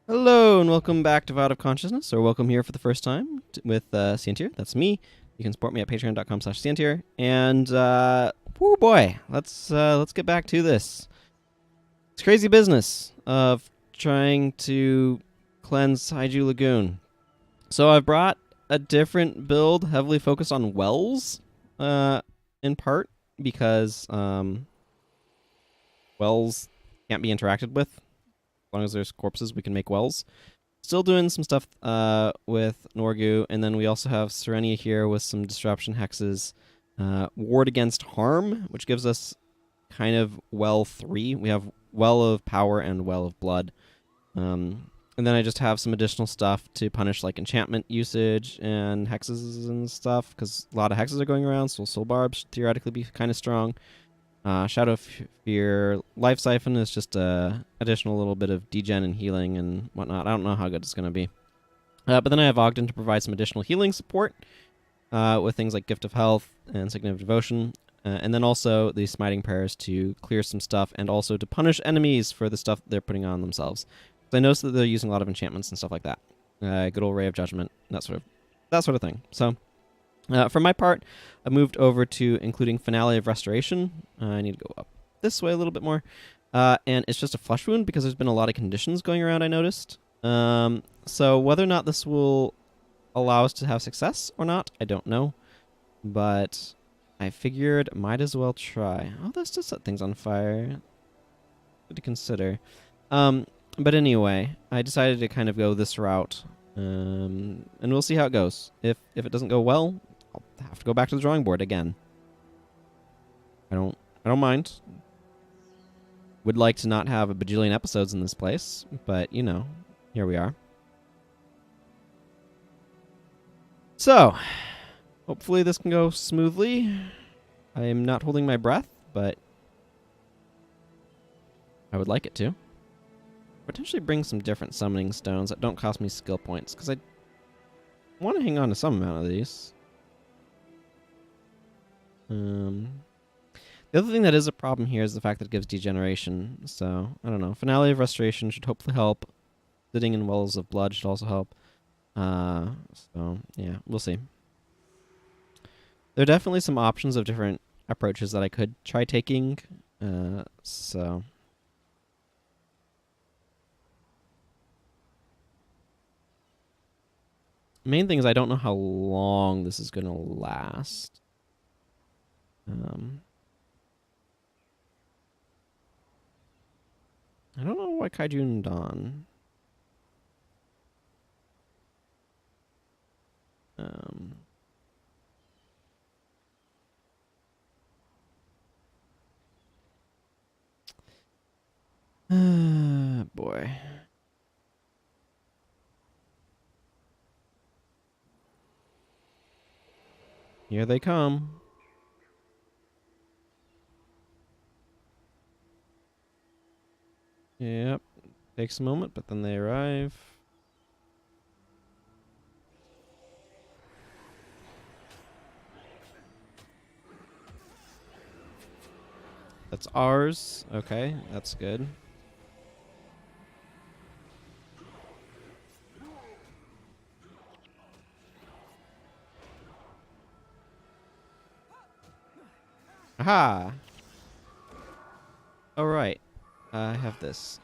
Hello and welcome back to VOD of Consciousness, or welcome here for the first time with Sientir. That's me. You can support me at patreon.com/Sientir. And oh boy, let's get back to this. It's crazy business of trying to cleanse Haiju Lagoon. So I've brought a different build, heavily focused on wells, in part because wells can't be interacted with. As long as there's corpses, we can make wells. Still doing some stuff with Norgu, and then we also have Serenia here with some disruption hexes. Ward against harm, which gives us kind of well 3. We have well of power and well of blood. And then I just have some additional stuff to punish like enchantment usage and hexes and stuff, because a lot of hexes are going around, so Soul Barb should theoretically be kind of strong. Shadow Fear Life Siphon is just additional little bit of degen and healing and whatnot. I don't know how good it's going to be. But then I have Ogden to provide some additional healing support with things like Gift of Health and Signet of Devotion. And then also the Smiting Prayers to clear some stuff and also to punish enemies for the stuff they're putting on themselves. So I noticed that they're using a lot of enchantments and stuff like that. Good old Ray of Judgment, that sort of thing. So for my part, I moved over to including Finale of Restoration. I need to go up this way a little bit more. And it's just a flesh wound because there's been a lot of conditions going around, I noticed. So whether or not this will allow us to have success or not, I don't know. But I figured might as well try. Oh, this does set things on fire. Good to consider. But anyway, I decided to kind of go this route. And we'll see how it goes. If it doesn't go well, I'll have to go back to the drawing board again. I don't mind. Would like to not have a bajillion episodes in this place, but you know, here we are. So, hopefully this can go smoothly. I am not holding my breath, but I would like it to. Potentially bring some different summoning stones that don't cost me skill points, because I want to hang on to some amount of these. The other thing that is a problem here is the fact that it gives degeneration. So, I don't know. Finale of Restoration should hopefully help. Sitting in Wells of Blood should also help. So, yeah, we'll see. There are definitely some options of different approaches that I could try taking. So... Main thing is I don't know how long this is going to last. I don't know why Kaiju and Dawn. Boy. Here they come. Yep. Takes a moment, but then they arrive. That's ours. Okay, that's good. Aha! All right. I have this.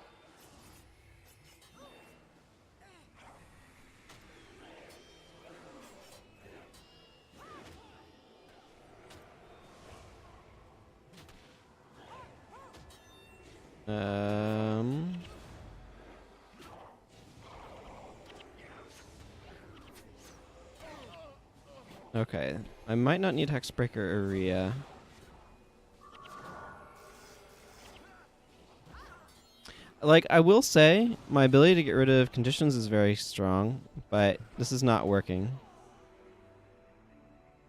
Okay. I might not need Hexbreaker Area. Like, I will say, my ability to get rid of conditions is very strong, but this is not working.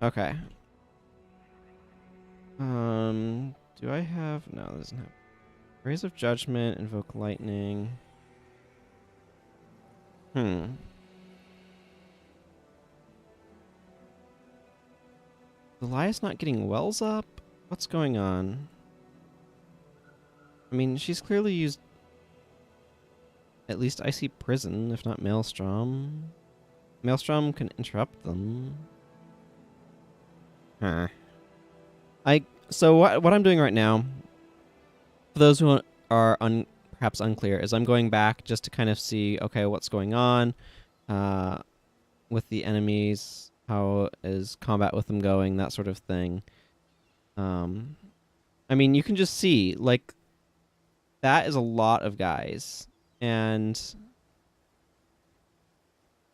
Okay. Do I have... No, this doesn't have... Rays of Judgment, Invoke Lightning. The Elias not getting wells up? What's going on? I mean, she's clearly used... at least I see prison, if not maelstrom. Maelstrom can interrupt them. Huh. So what I'm doing right now, for those who are perhaps unclear, is I'm going back just to kind of see, okay, what's going on with the enemies, how is combat with them going, that sort of thing. I mean, you can just see, like, that is a lot of guys, and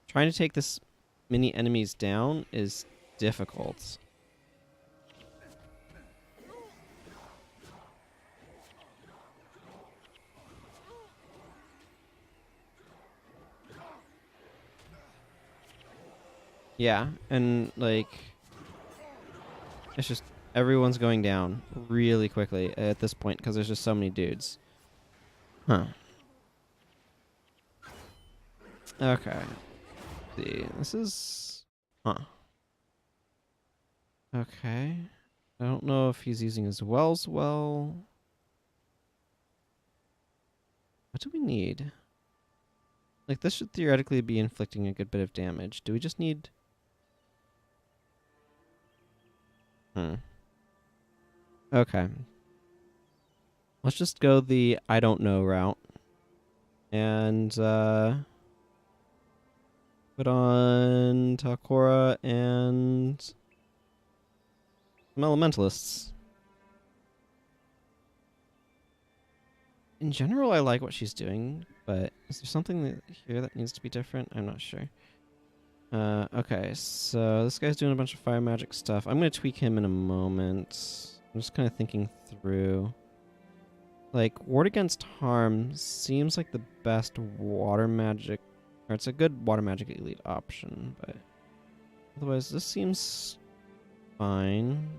trying to take this many enemies down is difficult. Yeah, and like it's just everyone's going down really quickly at this point because there's just so many dudes. Huh. Okay. Let's see, this is huh. Okay. I don't know if he's using his wells well. What do we need? Like, this should theoretically be inflicting a good bit of damage. Do we just need... Okay. Let's just go the I don't know route. And, put on Takora and some elementalists. In general, I like what she's doing, but is there something here that needs to be different? I'm not sure. Okay, so this guy's doing a bunch of fire magic stuff. I'm going to tweak him in a moment. I'm just kind of thinking through. Like, ward against harm seems like the best water magic, or it's a good water magic elite option, but otherwise this seems fine.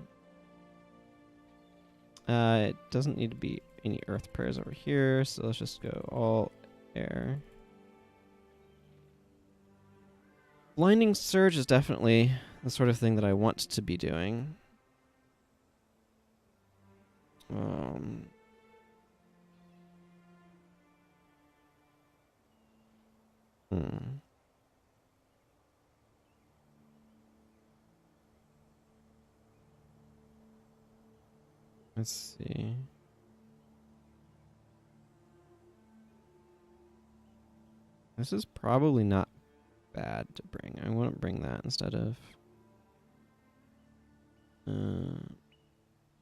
It doesn't need to be any earth prayers over here, so let's just go all air. Blinding Surge is definitely the sort of thing that I want to be doing. Let's see. This is probably not bad to bring. I want to bring that instead of...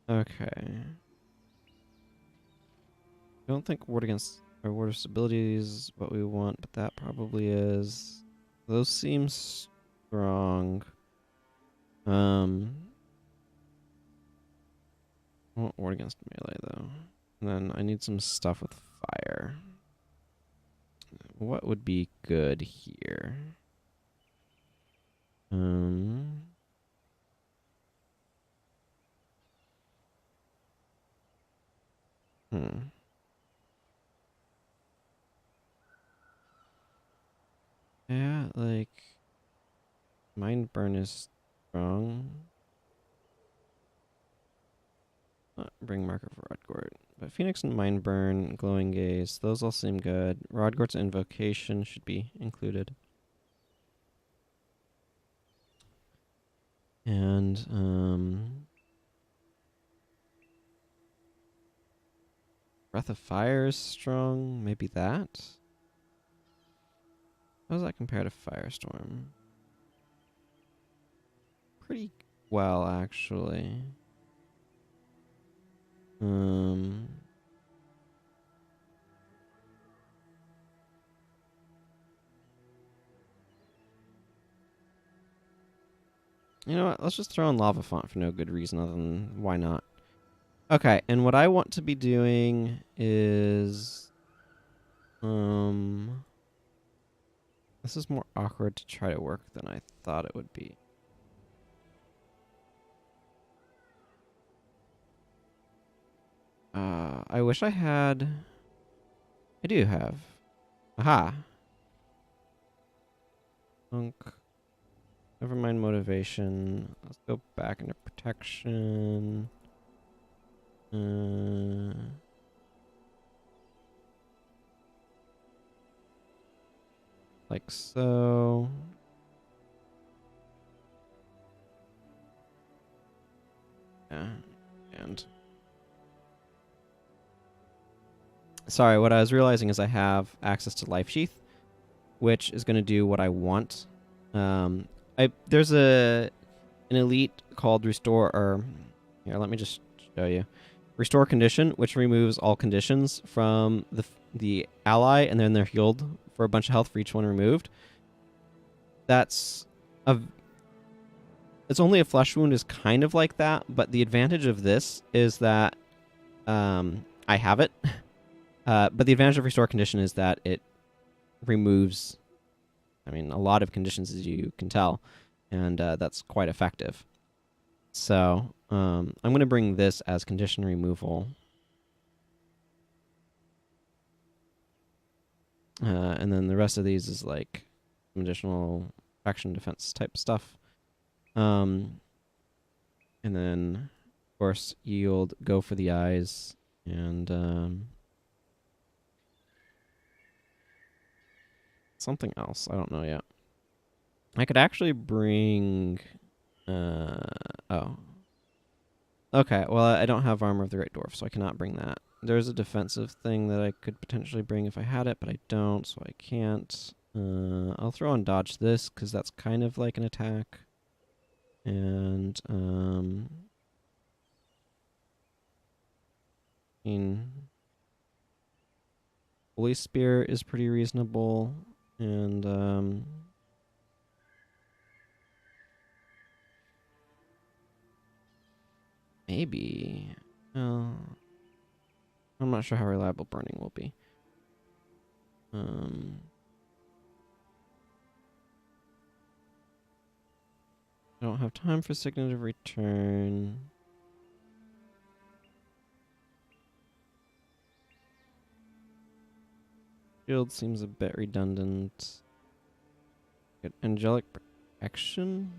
okay. I don't think ward against or ward of stability is what we want, but that probably is. Those seem strong. I want ward against melee though. And then I need some stuff with fire. What would be good here? Yeah, like Mind Burn is strong. Bring marker for Rodgort. But Phoenix and Mind Burn, Glowing Gaze, those all seem good. Rodgort's Invocation should be included. And, Breath of Fire is strong. Maybe that? How does that compare to Firestorm? Pretty well, actually. You know what? Let's just throw in Lava Font for no good reason other than why not. Okay, and what I want to be doing is... this is more awkward to try to work than I thought it would be. I wish I had... I do have. Aha! Never mind motivation. Let's go back into protection. like so. Yeah, and sorry, what I was realizing is I have access to Life Sheath, which is going to do what I want. There's an elite called Restore, or here, let me just show you. Restore Condition, which removes all conditions from the ally, and then they're healed for a bunch of health for each one removed. That's a... It's only a flesh wound is kind of like that, but the advantage of this is that I have it. But the advantage of Restore Condition is that it removes, I mean, a lot of conditions, as you can tell, and that's quite effective. So I'm going to bring this as condition removal. And then the rest of these is like some additional faction defense type stuff. And then, of course, yield, go for the eyes, and something else. I don't know yet. I could actually bring... oh. Okay, well, I don't have Armor of the Great Dwarf, so I cannot bring that. There's a defensive thing that I could potentially bring if I had it, but I don't, so I can't. I'll throw on Dodge this, because that's kind of like an attack. And, I mean, Holy Spear is pretty reasonable, and, maybe, I'm not sure how reliable burning will be. I don't have time for Signet of Return. Shield seems a bit redundant. Good. Angelic Protection?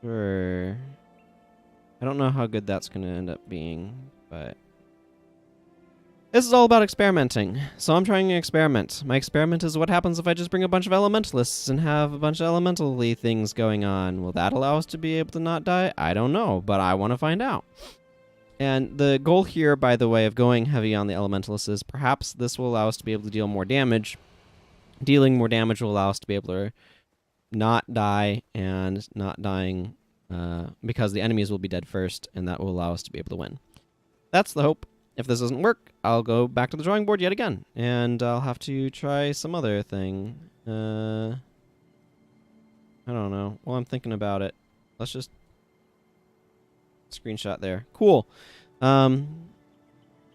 Sure. I don't know how good that's going to end up being, but... This is all about experimenting, so I'm trying to experiment. My experiment is what happens if I just bring a bunch of elementalists and have a bunch of elementally things going on. Will that allow us to be able to not die? I don't know, but I want to find out. And the goal here, by the way, of going heavy on the elementalists is perhaps this will allow us to be able to deal more damage. Dealing more damage will allow us to be able to not die, and not dying because the enemies will be dead first, and that will allow us to be able to win. That's the hope. If this doesn't work, I'll go back to the drawing board yet again, and I'll have to try some other thing. I don't know. Well, I'm thinking about it. Let's just screenshot there. Cool. Let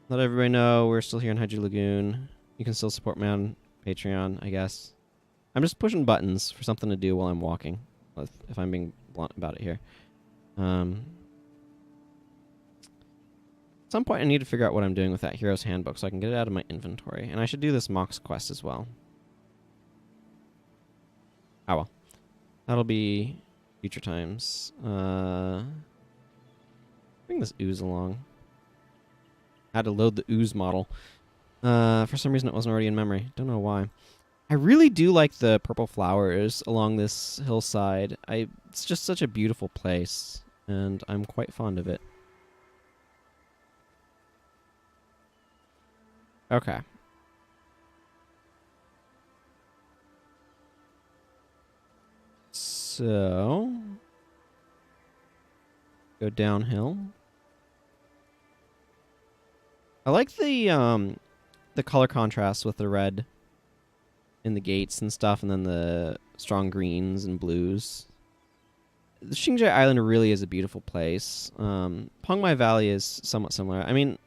everybody know we're still here in Haiju Lagoon. You can still support me on Patreon, I guess. I'm just pushing buttons for something to do while I'm walking, if I'm being blunt about it here. At some point, I need to figure out what I'm doing with that Hero's Handbook so I can get it out of my inventory. And I should do this Mox quest as well. Oh well. That'll be future times. Bring this ooze along. I had to load the ooze model. For some reason, it wasn't already in memory. Don't know why. I really do like the purple flowers along this hillside. It's just such a beautiful place, and I'm quite fond of it. Okay. So, go downhill. I like the color contrast with the red in the gates and stuff, and then the strong greens and blues. The Xingzhe Island really is a beautiful place. Pengmai Valley is somewhat similar. I mean,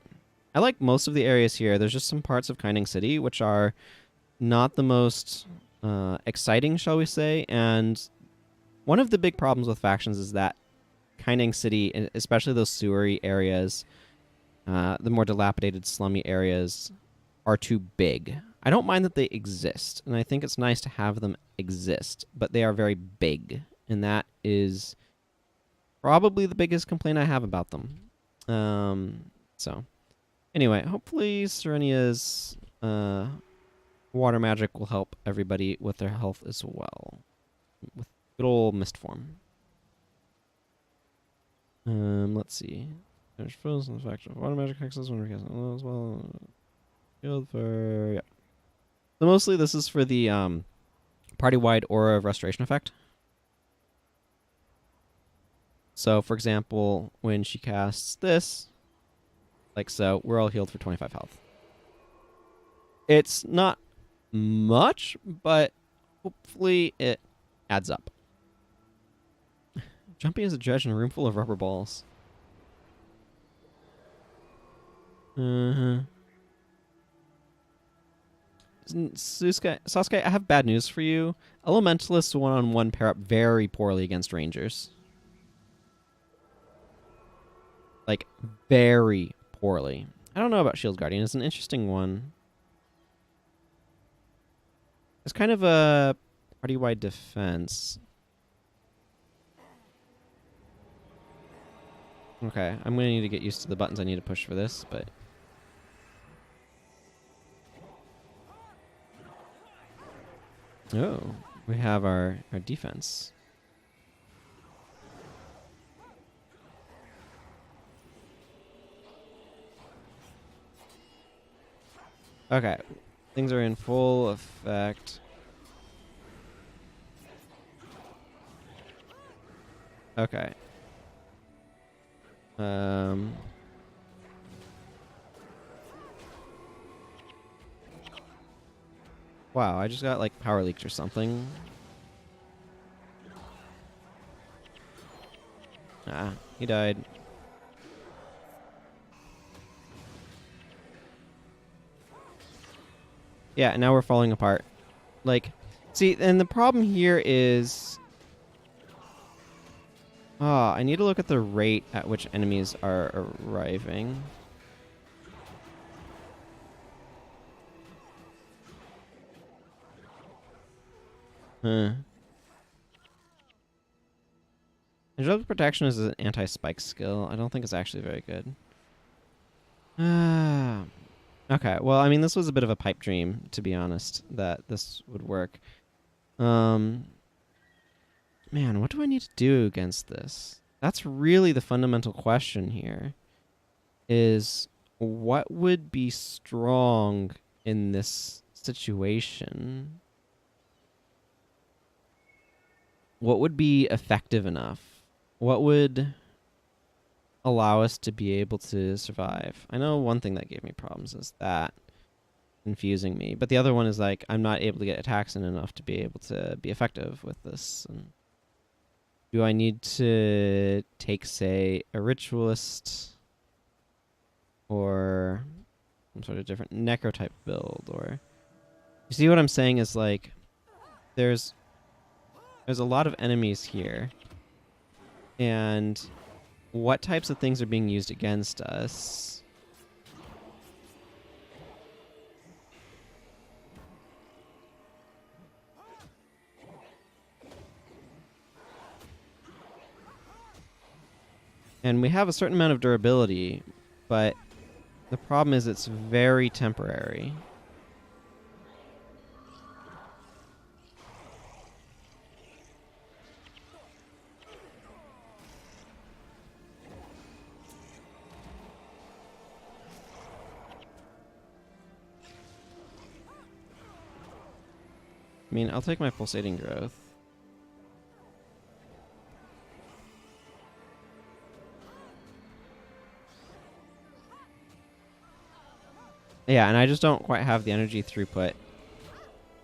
I like most of the areas here. There's just some parts of Kaining City which are not the most exciting, shall we say, and one of the big problems with factions is that Kaining City, especially those sewery areas, the more dilapidated, slummy areas, are too big. I don't mind that they exist, and I think it's nice to have them exist, but they are very big, and that is probably the biggest complaint I have about them. So, anyway, hopefully Serenia's water magic will help everybody with their health as well. With good old mist form. Let's see. There's frozen effect of water magic hexes when we as well. Field for yeah. So mostly this is for the party-wide aura of restoration effect. So for example, when she casts this, like so, we're all healed for 25 health. It's not much, but hopefully it adds up. Jumpy as a judge in a room full of rubber balls. Sasuke, I have bad news for you. Elementalists one-on-one pair up very poorly against rangers. Like, very poorly. I don't know about Shield Guardian. It's an interesting one. It's kind of a party-wide defense. Okay, I'm going to need to get used to the buttons I need to push for this, but... Oh, we have our defense. Okay, things are in full effect. Okay. Wow, I just got like power leaked or something. Ah, he died. Yeah, now we're falling apart. Like, see, and the problem here is... I need to look at the rate at which enemies are arriving. Angelic Protection is an anti-spike skill. I don't think it's actually very good. Okay, well, I mean, this was a bit of a pipe dream, to be honest, that this would work. Man, what do I need to do against this? That's really the fundamental question here. Is what would be strong in this situation? What would be effective enough? What would allow us to be able to survive? I know one thing that gave me problems is that confusing me, but the other one is like I'm not able to get attacks in enough to be able to be effective with this. And do I need to take, say, a ritualist or some sort of different necro type build? Or you see what I'm saying is like there's a lot of enemies here, and what types of things are being used against us? And we have a certain amount of durability, but the problem is it's very temporary. I mean, I'll take my pulsating growth. Yeah, and I just don't quite have the energy throughput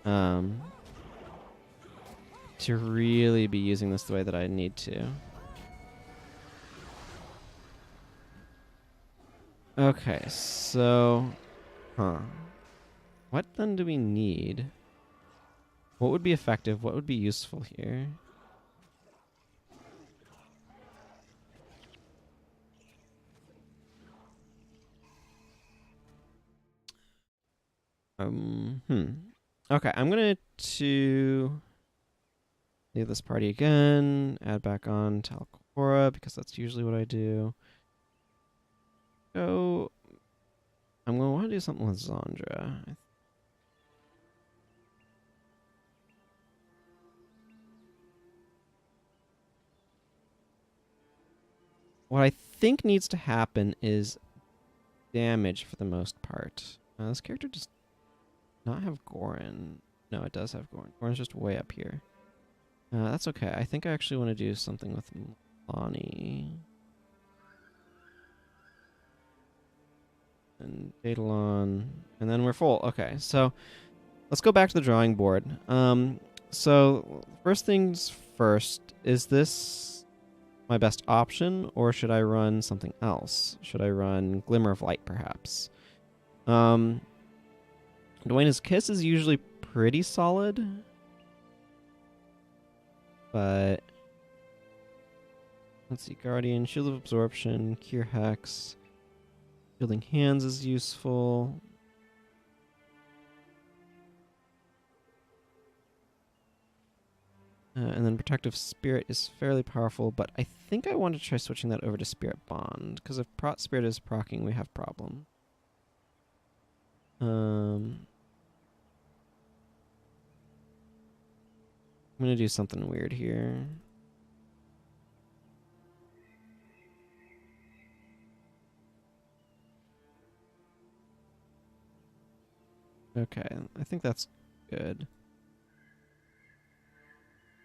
to really be using this the way that I need to. Okay, so... What then do we need? What would be effective? What would be useful here? Okay, I'm gonna leave this party again, add back on Talcora, because that's usually what I do. I'm gonna want to do something with Zandra, I what I think needs to happen is damage for the most part. This character does not have Gorin. No, it does have Gorin. Gorin's just way up here. That's okay. I think I actually want to do something with Lonnie. And Daedalon. And then we're full. Okay, so let's go back to the drawing board. So first things first, is this my best option, or should I run something else? Should I run Glimmer of Light, perhaps? Dwayne's Kiss is usually pretty solid, but let's see. Guardian, Shield of Absorption, Cure Hex, Shielding Hands is useful. And then Protective Spirit is fairly powerful, but I think I want to try switching that over to Spirit Bond, because if Spirit is proccing, we have problem. I'm going to do something weird here. Okay, I think that's good.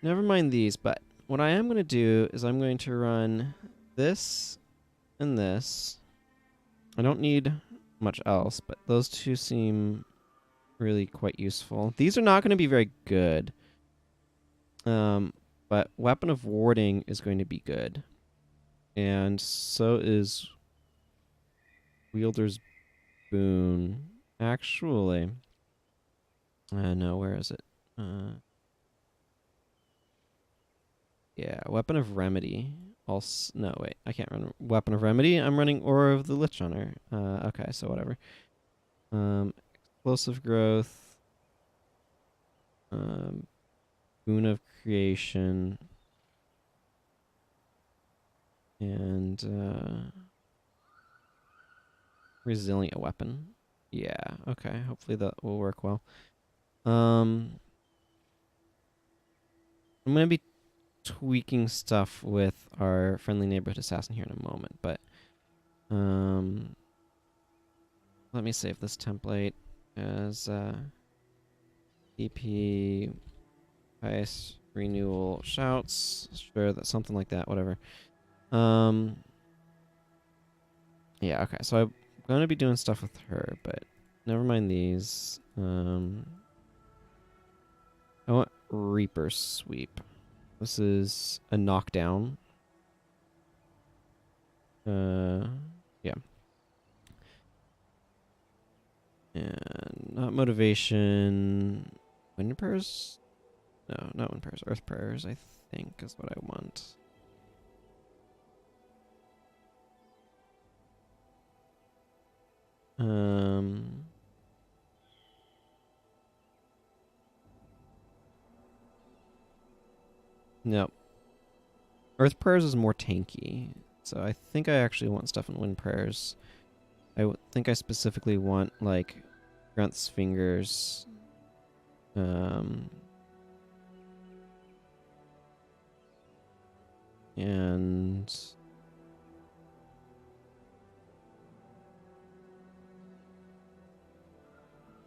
Never mind these, but what I am going to do is I'm going to run this and this. I don't need much else, but those two seem really quite useful. These are not going to be very good. But Weapon of Warding is going to be good. And so is Wielder's Boon. Actually, no, where is it? Yeah, Weapon of Remedy. Also, no, wait, I can't run Weapon of Remedy. I'm running Aura of the Lich Hunter. Okay, so whatever. Explosive Growth. Boon of Creation. And Resilient Weapon. Yeah, okay. Hopefully that will work well. I'm going to be tweaking stuff with our friendly neighborhood assassin here in a moment, but let me save this template as EP Ice Renewal Shouts. Sure, that's something like that, whatever. Yeah, okay, so I'm going to be doing stuff with her, but never mind these. I want Reaper Sweep. This is a knockdown. Yeah. And not motivation. Wind prayers? No, not wind prayers. Earth prayers, I think, is what I want. No. Earth prayers is more tanky, so I think I actually want stuff in wind prayers. I think I specifically want, like, Grunt's Fingers. And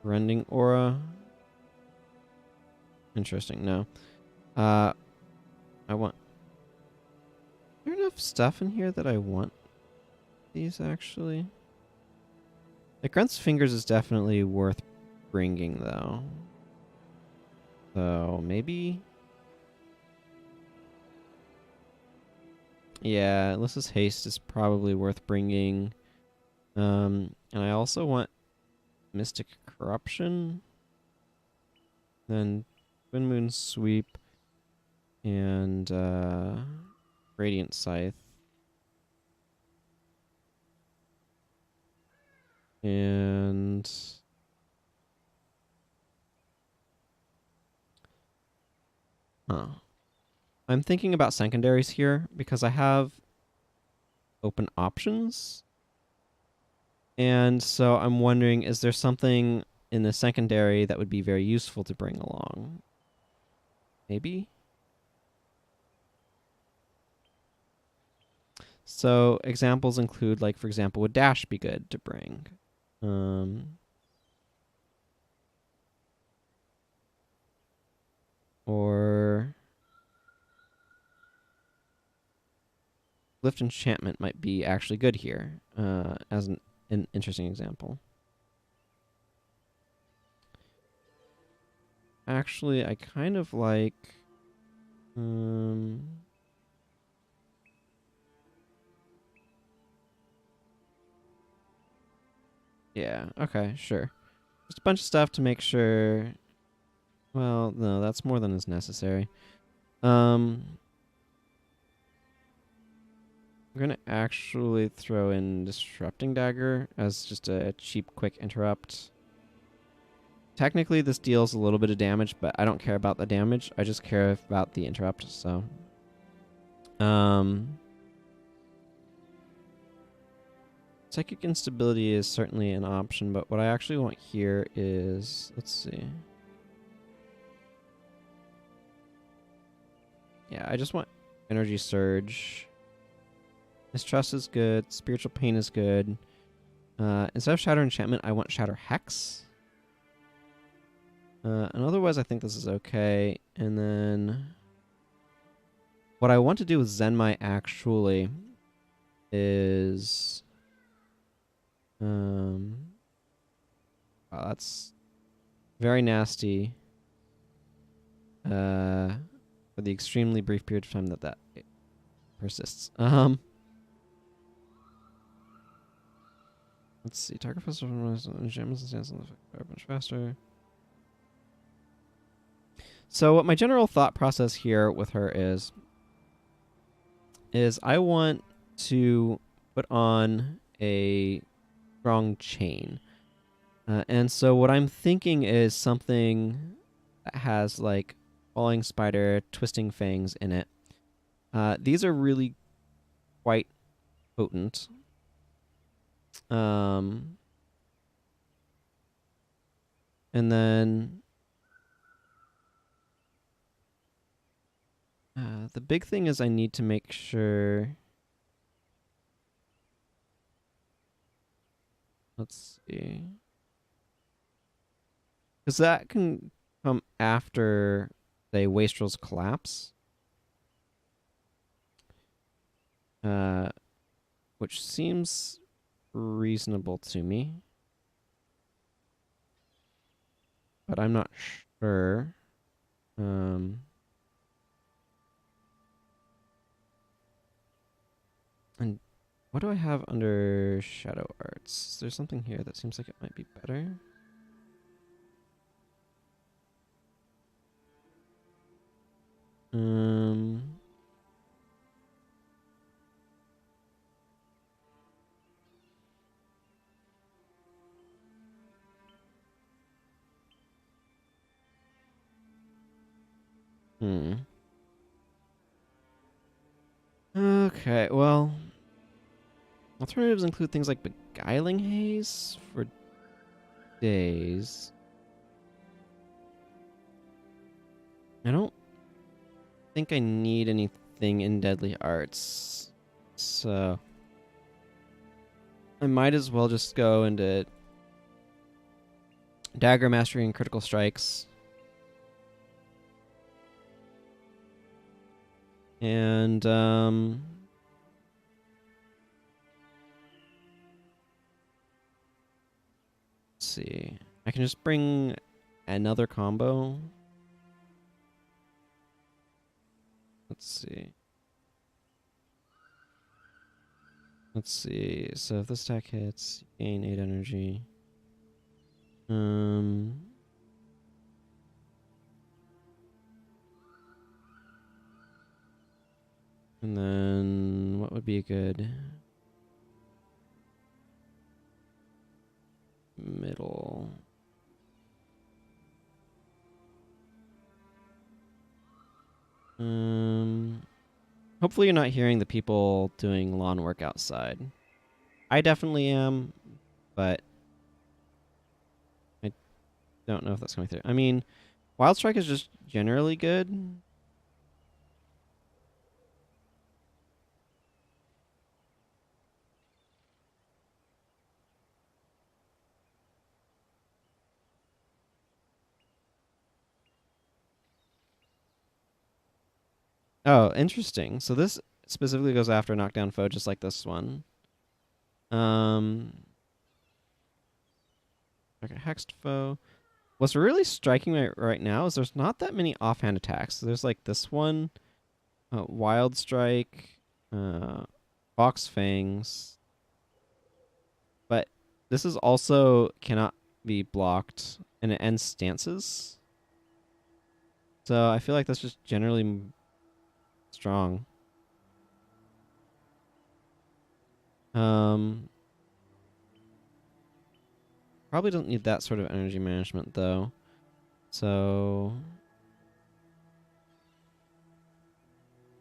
Rending Aura. Interesting. No. I want... Is there enough stuff in here that I want these, actually? Like, Grunt's Fingers is definitely worth bringing, though. So, maybe... Yeah, Alyssa's Haste is probably worth bringing. And I also want Mystic Corruption. Then Twin Moon Sweep. And Radiant Scythe. And... Huh. I'm thinking about secondaries here because I have open options. And so I'm wondering, is there something in the secondary that would be very useful to bring along? Maybe? So examples include, like, for example, would dash be good to bring? Um, or lift enchantment might be actually good here, as an interesting example. Actually, I kind of like... yeah, okay, sure. Just a bunch of stuff to make sure... Well, no, that's more than is necessary. I'm gonna actually throw in Disrupting Dagger as just a cheap, quick interrupt. Technically, this deals a little bit of damage, but I don't care about the damage. I just care about the interrupt, so... Psychic instability is certainly an option, but what I actually want here is... Let's see. Yeah, I just want Energy Surge. Mistrust is good. Spiritual Pain is good. Instead of Shatter Enchantment, I want Shatter Hex. And otherwise, I think this is okay. And then... What I want to do with Zenmai, actually, is... Wow, that's very nasty. For the extremely brief period of time that persists. Let's see. Target Festival enchantments and stands on the fire much faster. So what my general thought process here with her is I want to put on a strong chain. And so what I'm thinking is something that has like falling spider, twisting fangs in it. These are really quite potent. And then the big thing is I need to make sure... Let's see. Because that can come after, say, Wastrel's Collapse. Which seems reasonable to me. But I'm not sure. And what do I have under Shadow Arts? Is there something here that seems like it might be better? Okay, well... Alternatives include things like Beguiling Haze for days. I don't think I need anything in Deadly Arts. So... I might as well just go into Dagger Mastery and Critical Strikes. And, let's see. I can just bring another combo. Let's see. Let's see. So if this attack hits, gain 8 energy. And then what would be a good middle? Hopefully you're not hearing the people doing lawn work outside. I definitely am, but I don't know if that's coming through. I mean, Wild Strike is just generally good. Oh, interesting. So this specifically goes after a knockdown foe, just like this one. Okay, hexed foe. What's really striking me right now is there's not that many offhand attacks. There's like this one, Wild Strike, Fox Fangs, but this is also cannot be blocked, and it ends stances. So I feel like that's just generally strong. Probably don't need that sort of energy management though. So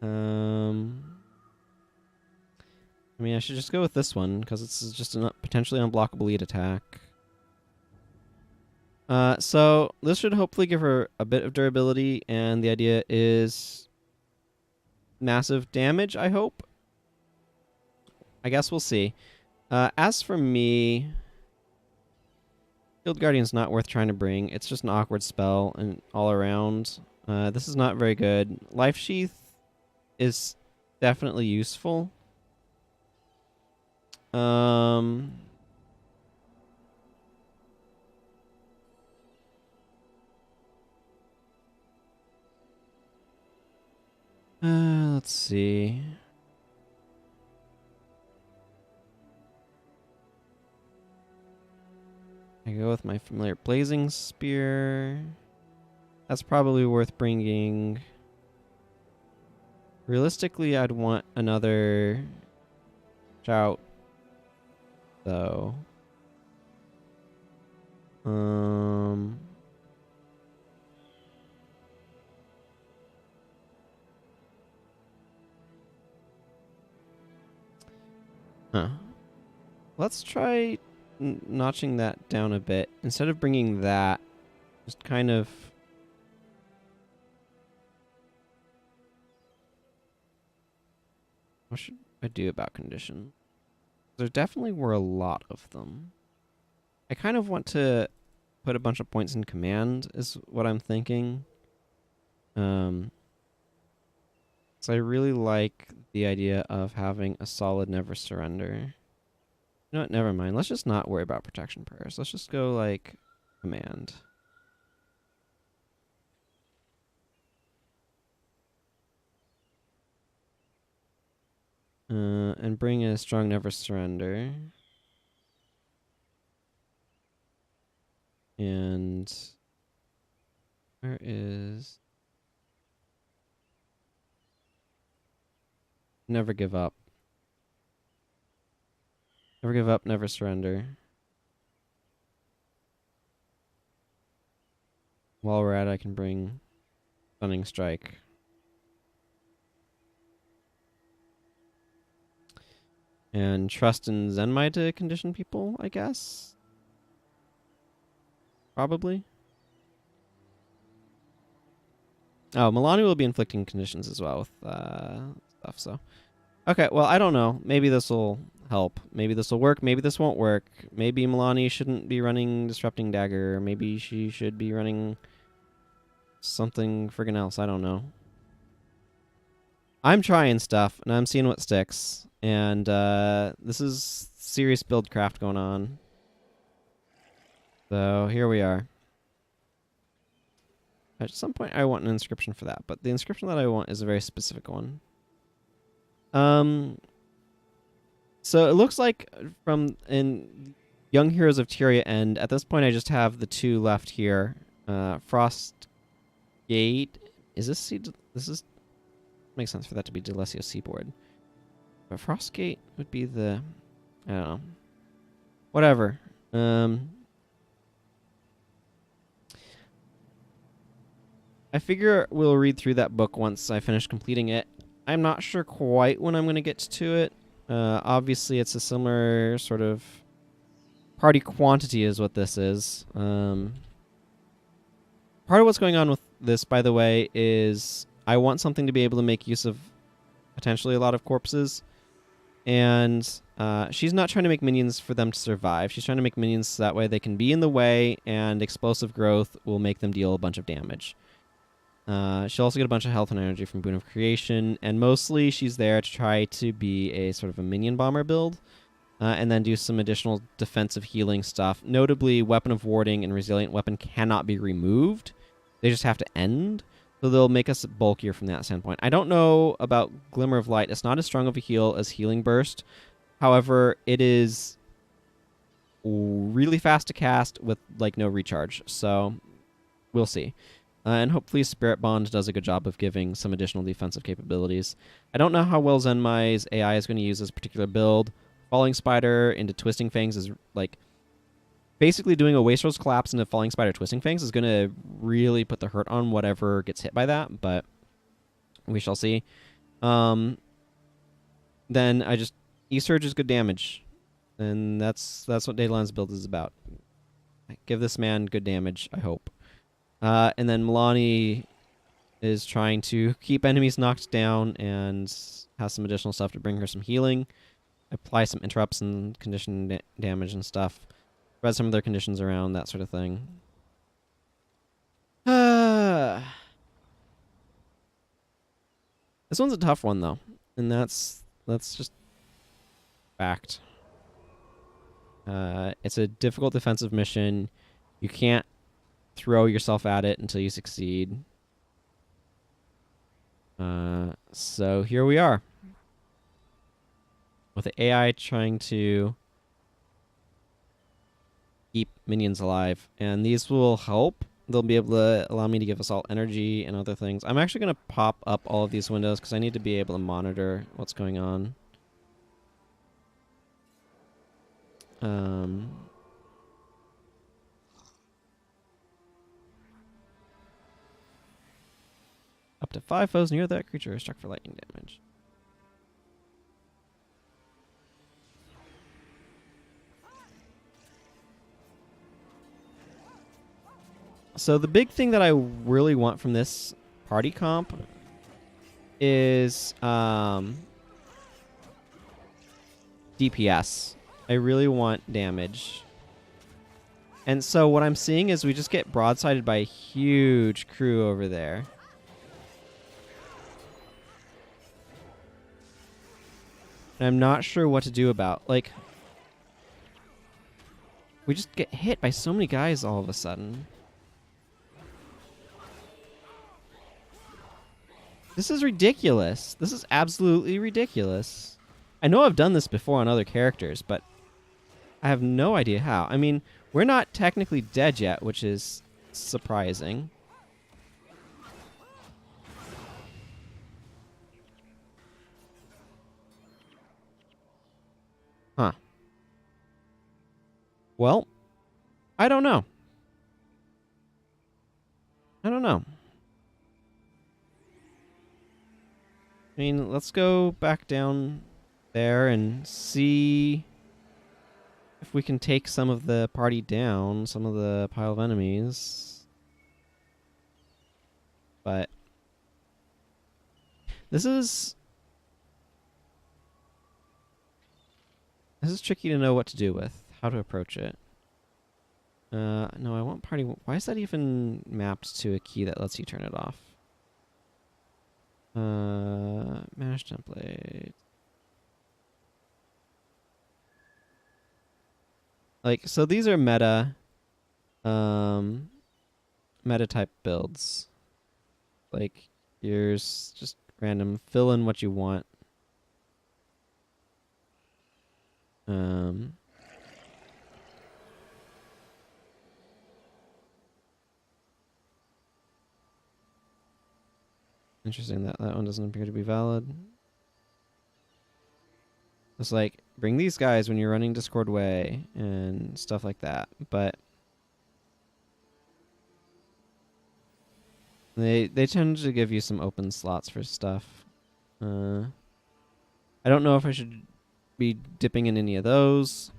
I mean, I should just go with this one because it's just a potentially unblockable lead attack. So this should hopefully give her a bit of durability, and the idea is massive damage, I hope. I guess we'll see. As for me, Guild Guardian's not worth trying to bring. It's just an awkward spell and all around. This is not very good. Life Sheath is definitely useful. Let's see. I go with my familiar Blazing Spear. That's probably worth bringing. Realistically, I'd want another shout, though. Huh. Let's try notching that down a bit. Instead of bringing that, just kind of... What should I do about condition? There definitely were a lot of them. I kind of want to put a bunch of points in command, is what I'm thinking. So I really like the idea of having a solid never surrender. You know what? Never mind. Let's just not worry about protection prayers. Let's just go, like, command. And bring a strong never surrender. And... where is... Never give up. Never give up, never surrender. While we're at it, I can bring Stunning Strike. And trust in Zenmai to condition people, I guess? Probably. Oh, Milani will be inflicting conditions as well with stuff, so... Okay, well, I don't know. Maybe this will help. Maybe this will work. Maybe this won't work. Maybe Milani shouldn't be running Disrupting Dagger. Maybe she should be running something friggin' else. I don't know. I'm trying stuff, and I'm seeing what sticks. And this is serious buildcraft going on. So here we are. At some point, I want an inscription for that, but the inscription that I want is a very specific one. So it looks like from in Young Heroes of Tyria End, at this point I just have the two left here. Frost Gate. Is this makes sense for that to be Delesio Seaboard. But Frost Gate would be the I don't know. Whatever. I figure we'll read through that book once I finish completing it. I'm not sure quite when I'm going to get to it. Obviously, it's a similar sort of party quantity is what this is. Part of what's going on with this, by the way, is I want something to be able to make use of potentially a lot of corpses. And she's not trying to make minions for them to survive. She's trying to make minions so that way they can be in the way and explosive growth will make them deal a bunch of damage. She'll also get a bunch of health and energy from Boon of Creation, and mostly she's there to try to be a sort of a minion bomber build, and then do some additional defensive healing stuff. Notably, Weapon of Warding and Resilient Weapon cannot be removed. They just have to end, so they'll make us bulkier from that standpoint. I don't know about Glimmer of Light. It's not as strong of a heal as Healing Burst. However, it is really fast to cast with like no recharge, so we'll see. And hopefully Spirit Bond does a good job of giving some additional defensive capabilities. I don't know how well Zenmai's AI is going to use this particular build. Falling Spider into Twisting Fangs is like basically doing a Waste Rose Collapse into Falling Spider Twisting Fangs is going to really put the hurt on whatever gets hit by that, but we shall see. Then E-Surge is good damage, and that's what Dayline's build is about. Give this man good damage, I hope. And then Milani is trying to keep enemies knocked down and has some additional stuff to bring her some healing. Apply some interrupts and condition damage and stuff. Spread some of their conditions around, that sort of thing. This one's a tough one, though. And that's just fact. It's a difficult defensive mission. You can't throw yourself at it until you succeed. So here we are. With the AI trying to keep minions alive. And these will help. They'll be able to allow me to give assault energy and other things. I'm actually going to pop up all of these windows because I need to be able to monitor what's going on. Up to 5 foes near that creature are struck for lightning damage. So the big thing that I really want from this party comp is DPS. I really want damage. And so what I'm seeing is we just get broadsided by a huge crew over there. And I'm not sure what to do about. Like, we just get hit by so many guys all of a sudden. This is ridiculous. This is absolutely ridiculous. I know I've done this before on other characters, but I have no idea how. I mean, we're not technically dead yet, which is surprising. Huh. Well, I don't know. I don't know. I mean, let's go back down there and see if we can take some of the party down, some of the pile of enemies. But this is tricky to know what to do with, how to approach it. No, I want party. Why is that even mapped to a key that lets you turn it off? Manage template. Like, so these are meta type builds. Like, here's just random, fill in what you want. Interesting that one doesn't appear to be valid. It's like, bring these guys when you're running Discord Way and stuff like that. But they tend to give you some open slots for stuff. I don't know if I should be dipping in any of those.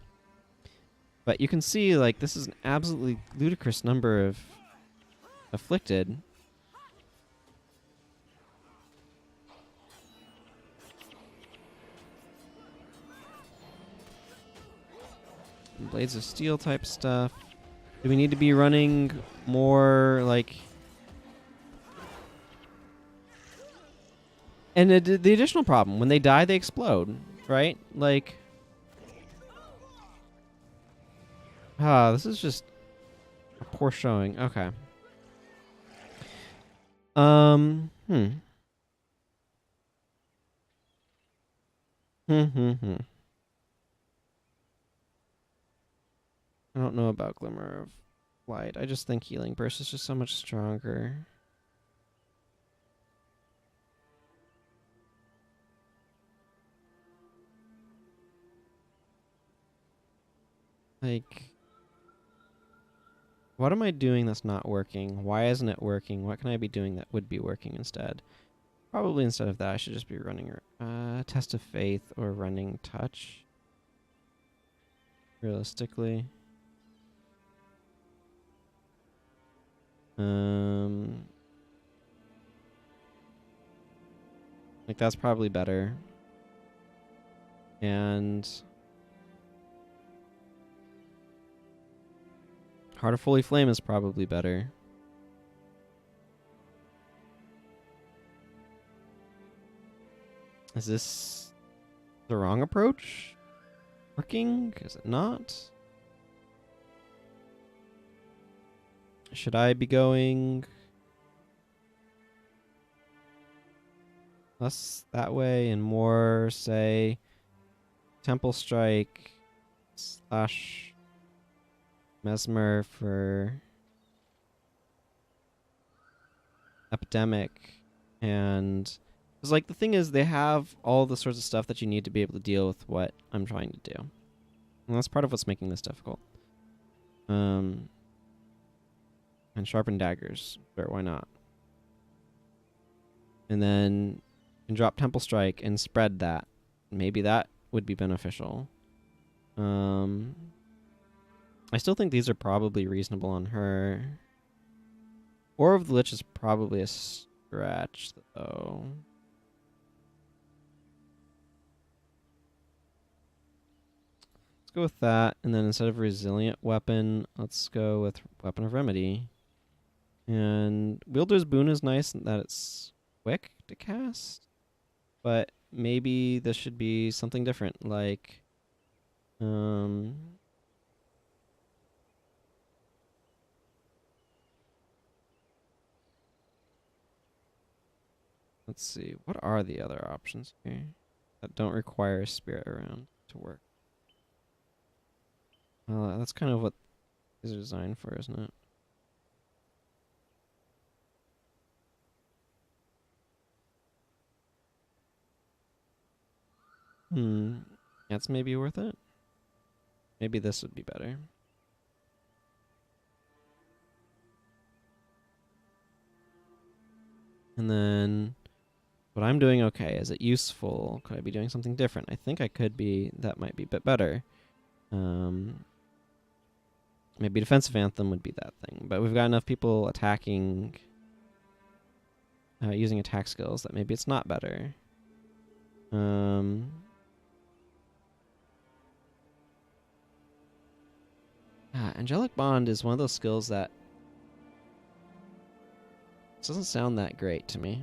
But you can see, like, this is an absolutely ludicrous number of Afflicted. Blades of Steel type stuff. Do we need to be running more, like, And the additional problem, when they die, they explode, right? Like, this is just a poor showing. Okay. Hmm. I don't know about Glimmer of Light. I just think Healing Burst is just so much stronger. Like, what am I doing that's not working? Why isn't it working? What can I be doing that would be working instead? Probably instead of that, I should just be running Test of Faith or running Touch. Realistically. Like, that's probably better. And Heart of Holy Flame is probably better. Is this the wrong approach? Working? Is it not? Should I be going less that way and more, say, Temple Strike slash Mesmer for Epidemic? And because, like, the thing is, they have all the sorts of stuff that you need to be able to deal with what I'm trying to do. And that's part of what's making this difficult. And Sharpened Daggers. Sure, why not? And then you can drop Temple Strike and spread that. Maybe that would be beneficial. I still think these are probably reasonable on her. Or of the Lich is probably a stretch, though. Let's go with that, and then instead of Resilient Weapon, let's go with Weapon of Remedy. And Wielder's Boon is nice in that it's quick to cast, but maybe this should be something different, like, let's see, what are the other options here that don't require a spirit around to work? That's kind of what these are designed for, isn't it? That's maybe worth it. Maybe this would be better. And then what I'm doing okay. Is it useful? Could I be doing something different? I think I could be. That might be a bit better. Maybe Defensive Anthem would be that thing. But we've got enough people attacking, using attack skills that maybe it's not better. Angelic Bond is one of those skills that doesn't sound that great to me.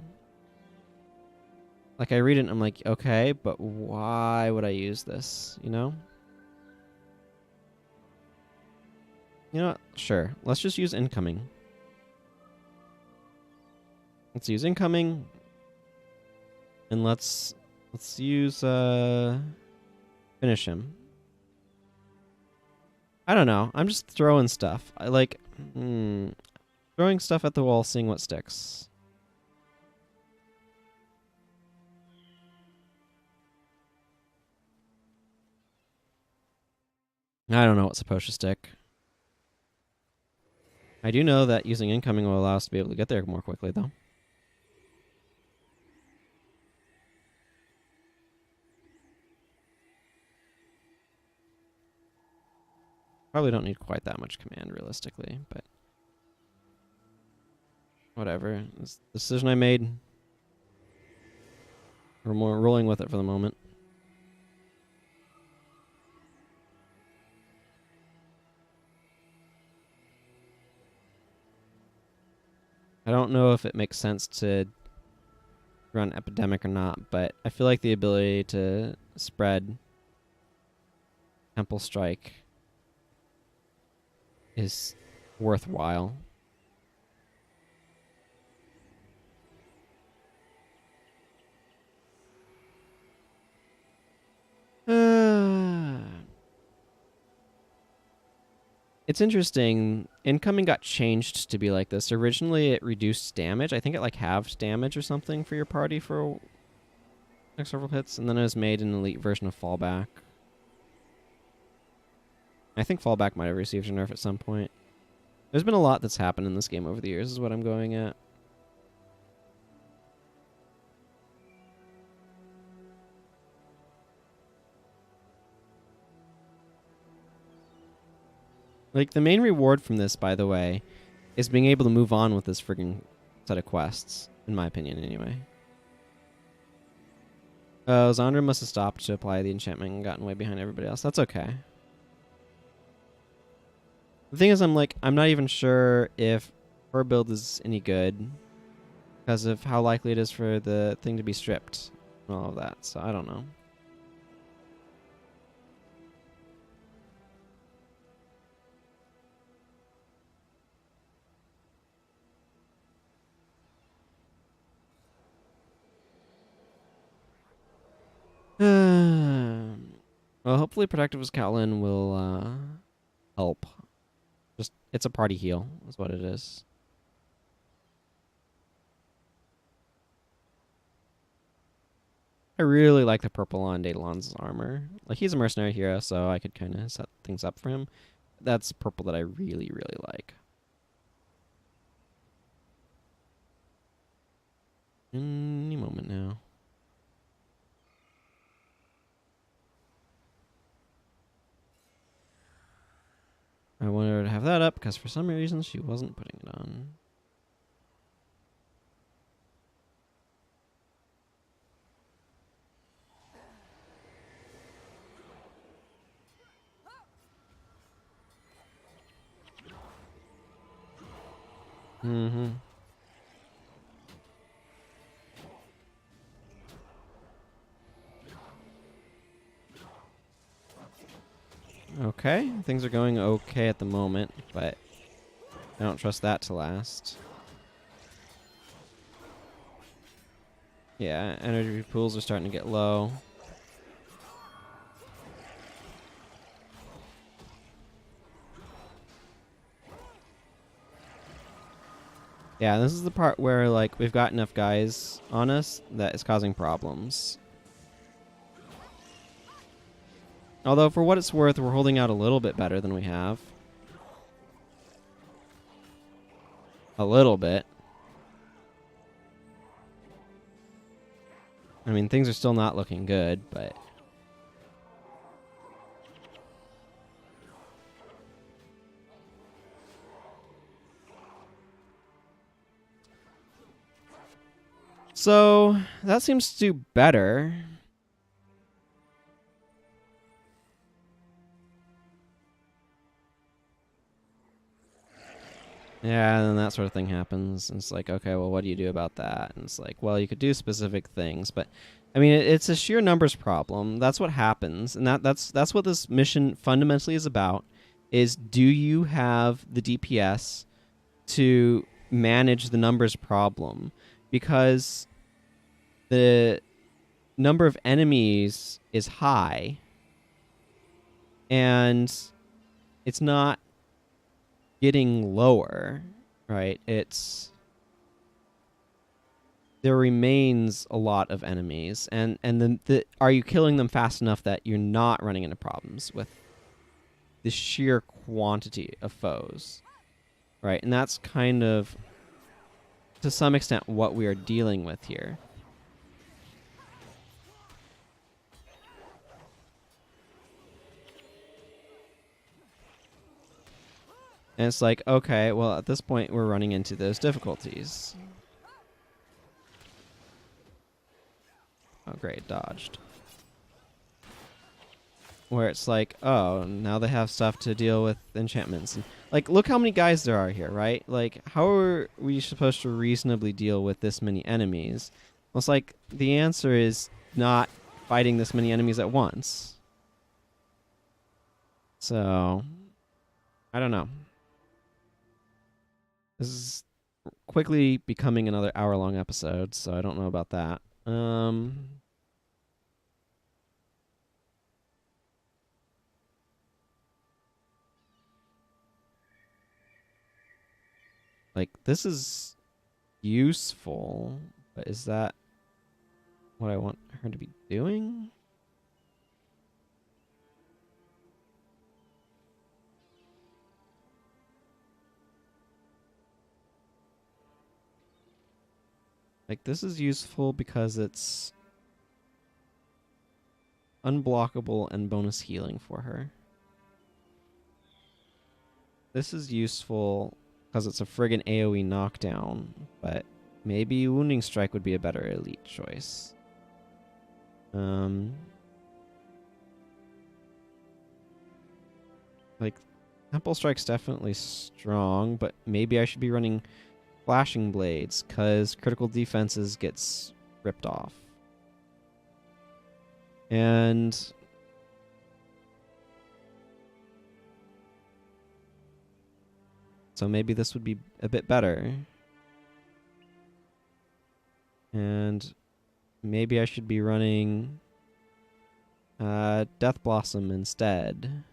Like, I read it and I'm like, okay, but why would I use this, you know? You know what? Sure. Let's just use Incoming. Let's use Incoming. And let's use, Finish him. I don't know. I'm just throwing stuff. I like, throwing stuff at the wall, seeing what sticks. I don't know what's supposed to stick. I do know that using Incoming will allow us to be able to get there more quickly, though. Probably don't need quite that much command, realistically, but whatever. It's the decision I made. We're more rolling with it for the moment. I don't know if it makes sense to run epidemic or not, but I feel like the ability to spread Temple Strike is worthwhile. It's interesting. Incoming got changed to be like this. Originally, it reduced damage. I think it like halved damage or something for your party for next several hits, and then it was made an elite version of fallback. I think fallback might have received a nerf at some point. There's been a lot that's happened in this game over the years, is what I'm going at. Like, the main reward from this, by the way, is being able to move on with this friggin' set of quests, in my opinion, anyway. Oh, Zandra must have stopped to apply the enchantment and gotten way behind everybody else. That's okay. The thing is, I'm not even sure if her build is any good because of how likely it is for the thing to be stripped and all of that, so I don't know. Well, hopefully Protective Scowlin will help. Just, it's a party heal, is what it is. I really like the purple on Daedalon's armor. Like, he's a mercenary hero, so I could kind of set things up for him. That's purple that I really, really like. Any moment now. I wanted her to have that up because for some reason she wasn't putting it on. Mm-hmm. Okay, things are going okay at the moment, but I don't trust that to last. Yeah, energy pools are starting to get low. Yeah, this is the part where, like, we've got enough guys on us that is causing problems. Although, for what it's worth, we're holding out a little bit better than we have. A little bit. I mean, things are still not looking good, but... So, that seems to do better. Yeah, and then that sort of thing happens. And it's like, okay, well, what do you do about that? And it's like, well, you could do specific things, but I mean, it's a sheer numbers problem. That's what happens, and that's what this mission fundamentally is about. Is do you have the DPS to manage the numbers problem? Because the number of enemies is high, and it's not getting lower, right? There remains a lot of enemies, and are you killing them fast enough that you're not running into problems with the sheer quantity of foes, right? And that's kind of, to some extent, what we are dealing with here. And it's like, okay, well, at this point, we're running into those difficulties. Oh, great, dodged. Where it's like, oh, now they have stuff to deal with enchantments. And, like, look how many guys there are here, right? Like, how are we supposed to reasonably deal with this many enemies? It's like the answer is not fighting this many enemies at once. So, I don't know. This is quickly becoming another hour-long episode, so I don't know about that. Like, this is useful, but is that what I want her to be doing? Like, this is useful because it's unblockable and bonus healing for her. This is useful because it's a friggin' AoE knockdown, but maybe Wounding Strike would be a better elite choice. Like, Temple Strike's definitely strong, but maybe I should be running Flashing Blades, because critical defenses gets ripped off. And so maybe this would be a bit better. And maybe I should be running Death Blossom instead.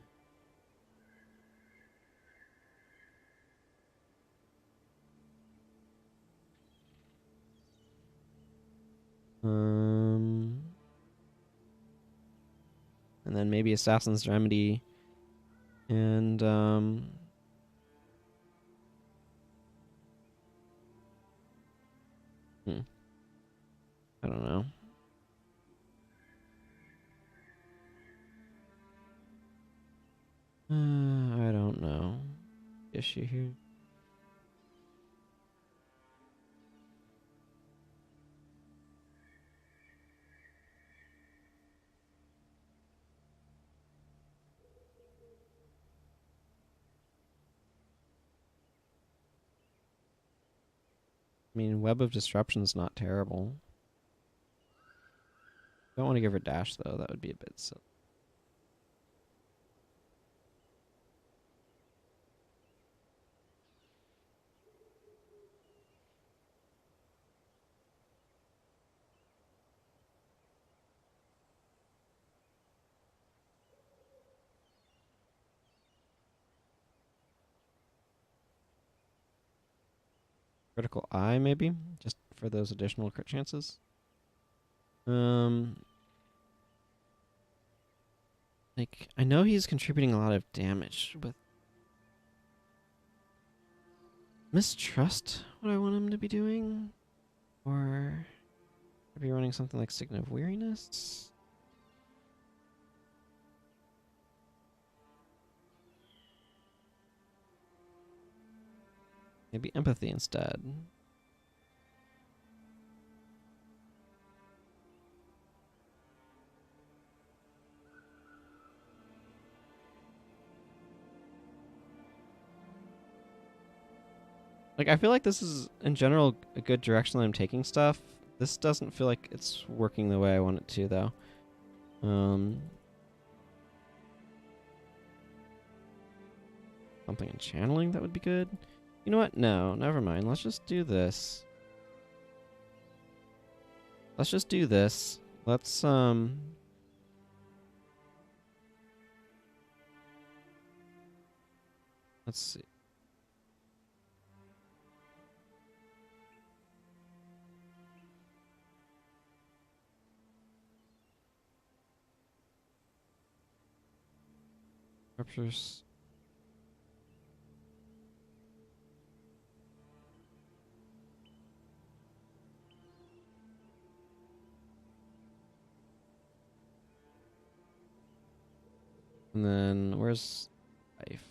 And then maybe Assassin's Remedy. And I don't know. I don't know. Issue here. I mean, Web of Disruption's not terrible. Don't want to give her dash, though. That would be a bit silly. Critical Eye, maybe? Just for those additional crit chances. Like, I know he's contributing a lot of damage with Mistrust what I want him to be doing? Or be running something like Sign of Weariness? Maybe Empathy instead. Like, I feel like this is, in general, a good direction that I'm taking stuff. This doesn't feel like it's working the way I want it to, though. Something in channeling that would be good. You know what? No, never mind. Let's just do this. Let's just do this. Let's see. Ruptures. And then, where's life?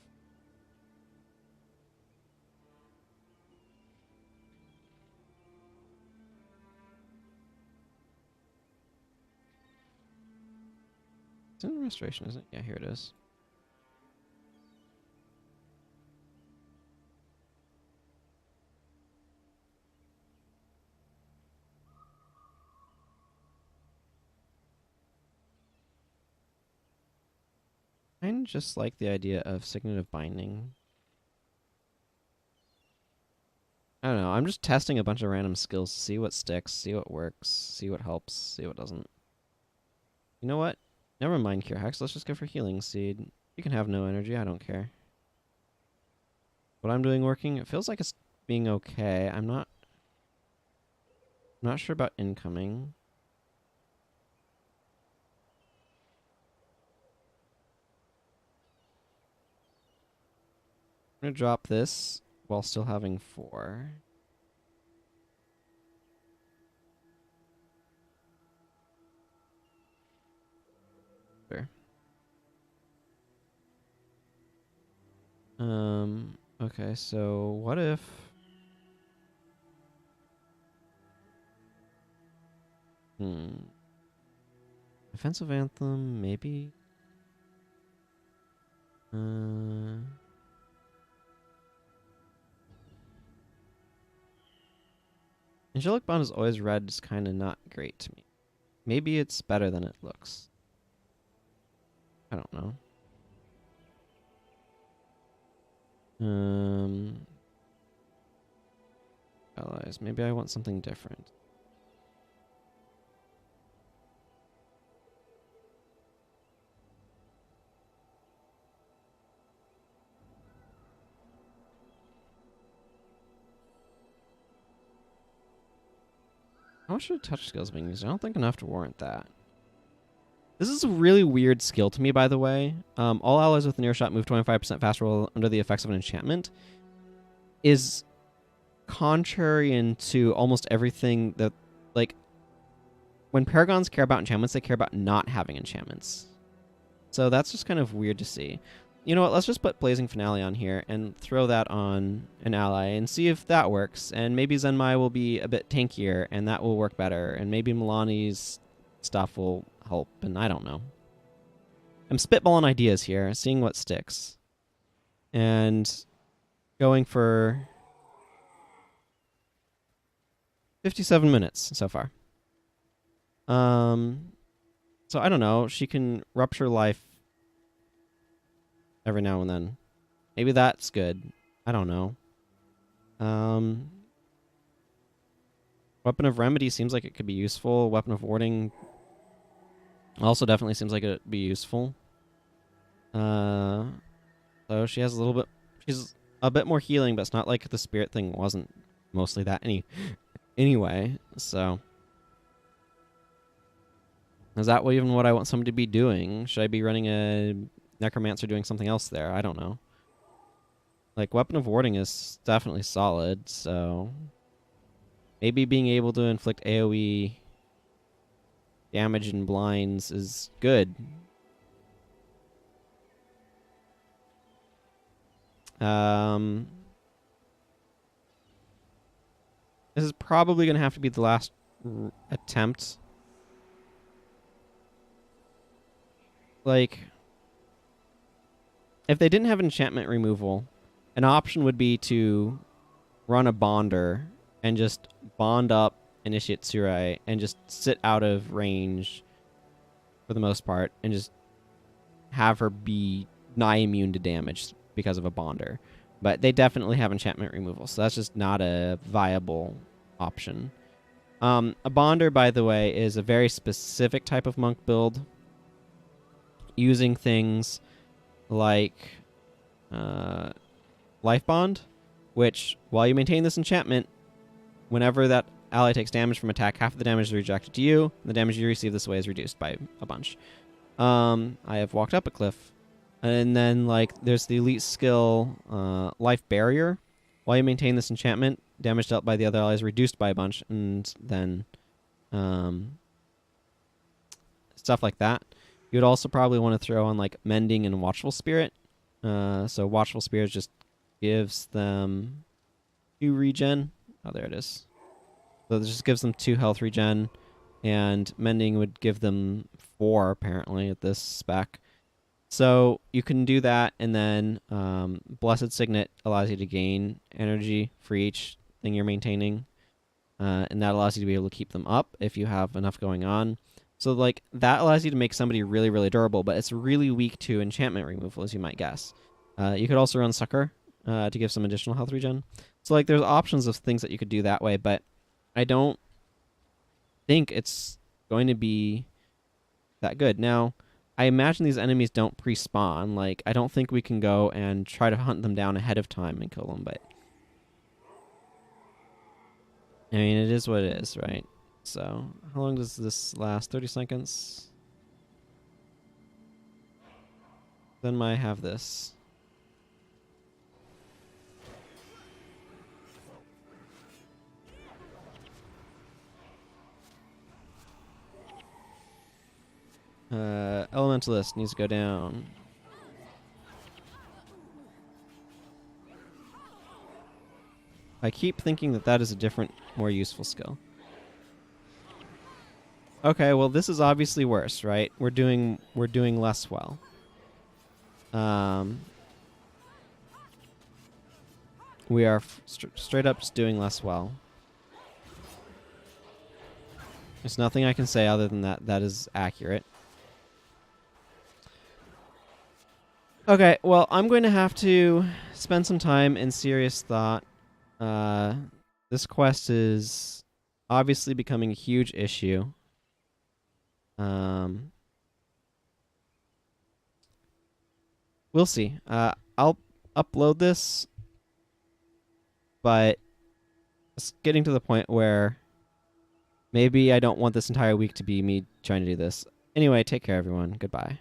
It's in restoration, isn't it? Yeah, here it is. I just like the idea of signet of binding. I don't know. I'm just testing a bunch of random skills to see what sticks, see what works, see what helps, see what doesn't. You know what? Never mind Cure Hex. Let's just go for Healing Seed. You can have no energy. I don't care. What I'm doing working? It feels like it's being okay. I'm not sure about incoming. I'm going to drop this while still having 4. Sure. Okay, so what if... Offensive Anthem, maybe? Angelic Bond is always red. It's kind of not great to me. Maybe it's better than it looks. I don't know. Allies. Maybe I want something different. How much should touch skills being used? I don't think enough to warrant that. This is a really weird skill to me, by the way. All allies with an earshot move 25% faster while under the effects of an enchantment is contrary to almost everything that, like, when paragons care about enchantments, they care about not having enchantments. So that's just kind of weird to see. You know what, let's just put Blazing Finale on here and throw that on an ally and see if that works. And maybe Zenmai will be a bit tankier and that will work better. And maybe Milani's stuff will help, and I don't know. I'm spitballing ideas here, seeing what sticks. And going for 57 minutes so far. So I don't know, she can rupture life every now and then. Maybe that's good. I don't know. Weapon of Remedy seems like it could be useful. Weapon of Warding also definitely seems like it'd be useful. So she has a little bit... She's a bit more healing, but it's not like the spirit thing wasn't mostly that anyway, so... Is that even what I want somebody to be doing? Should I be running a Necromancer doing something else there? I don't know. Like, Weapon of Warding is definitely solid, so... Maybe being able to inflict AoE damage and blinds is good. This is probably going to have to be the last attempt. Like, if they didn't have enchantment removal, an option would be to run a Bonder and just bond up Initiate Tsurai and just sit out of range for the most part and just have her be nigh immune to damage because of a Bonder. But they definitely have enchantment removal, so that's just not a viable option. A Bonder, by the way, is a very specific type of monk build, using things like Life Bond, which, while you maintain this enchantment, whenever that ally takes damage from attack, half of the damage is redirected to you, and the damage you receive this way is reduced by a bunch. I have walked up a cliff. And then, like, there's the elite skill, Life Barrier. While you maintain this enchantment, damage dealt by the other ally is reduced by a bunch, and then stuff like that. You'd also probably want to throw on, like, Mending and Watchful Spirit. So Watchful Spirit just gives them 2 regen. Oh, there it is. So it just gives them 2 health regen, and Mending would give them 4, apparently, at this spec. So you can do that, and then Blessed Signet allows you to gain energy for each thing you're maintaining, and that allows you to be able to keep them up if you have enough going on. So like that allows you to make somebody really, really durable, but it's really weak to enchantment removal, as you might guess. You could also run Succor to give some additional health regen. So like there's options of things that you could do that way, but I don't think it's going to be that good. Now, I imagine these enemies don't pre-spawn. Like, I don't think we can go and try to hunt them down ahead of time and kill them, but I mean, it is what it is, right? So, how long does this last? 30 seconds? Then I have this. Elementalist needs to go down. I keep thinking that that is a different, more useful skill. Okay, well this is obviously worse, right? We're doing less well. We are straight up just doing less well. There's nothing I can say other than that is accurate. Okay, well, I'm going to have to spend some time in serious thought. This quest is obviously becoming a huge issue. We'll see. I'll upload this, but it's getting to the point where maybe I don't want this entire week to be me trying to do this. Anyway, take care, everyone. Goodbye.